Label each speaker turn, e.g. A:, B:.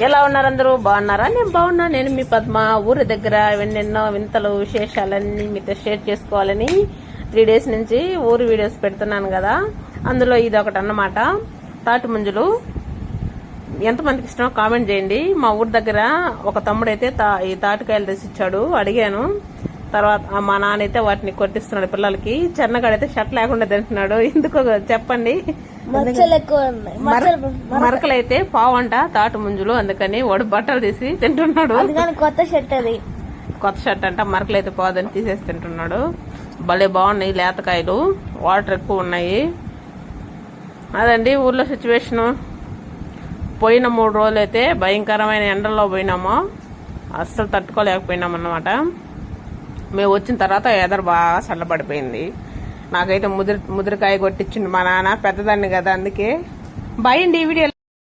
A: ఎలా ఉన్నారు అందరూ? బాగున్నారా? నేను బాగున్నా. నేను మీ పద్మ. ఊరి దగ్గర ఎన్నెన్నో వింతలు విశేషాలన్నీ మీతో షేర్ చేసుకోవాలని 3 days నుంచి ఊరు వీడియోస్ పెడుతున్నాను కదా. అందులో ఇది ఒకటి అన్నమాట. తాటి ముంజులు ఎంతమందికి ఇష్టమో కామెంట్ చేయండి. మా ఊరి దగ్గర ఒక తమ్ముడైతే ఈ తాటికాయలు తెచ్చిచ్చాడు. అడిగాను. తర్వాత మా నాన్న అయితే వాటిని కొట్టిస్తున్నాడు పిల్లలకి. చెన్నగాడైతే షర్ట్ లేకుండా తింటున్నాడు. ఎందుకో చెప్పండి. మరకలైతే పావంట తాటి ముంజులు, అందుకని వాడు బట్టలు తీసి తింటున్నాడు.
B: కొత్త షర్ట్
A: అంట. మరకలైతే పోదని తీసేసి తింటున్నాడు. భలే బాగున్నాయి లేతకాయలు, వాటర్ ఎక్కువ ఉన్నాయి. అదండి ఊర్లో సిచ్యువేషను. పోయిన 3 రోజులు అయితే భయంకరమైన ఎండల్లో పోయినాము. అస్సలు తట్టుకోలేకపోయినాం అన్నమాట. మేము వచ్చిన తర్వాత ఎదరు బాగా చల్లబడిపోయింది. నాకైతే ముదిరికాయ కొట్టించింది మా నాన్న. పెద్దదాన్ని కదా, అందుకే బాయ్ అండి ఈ వీడియో.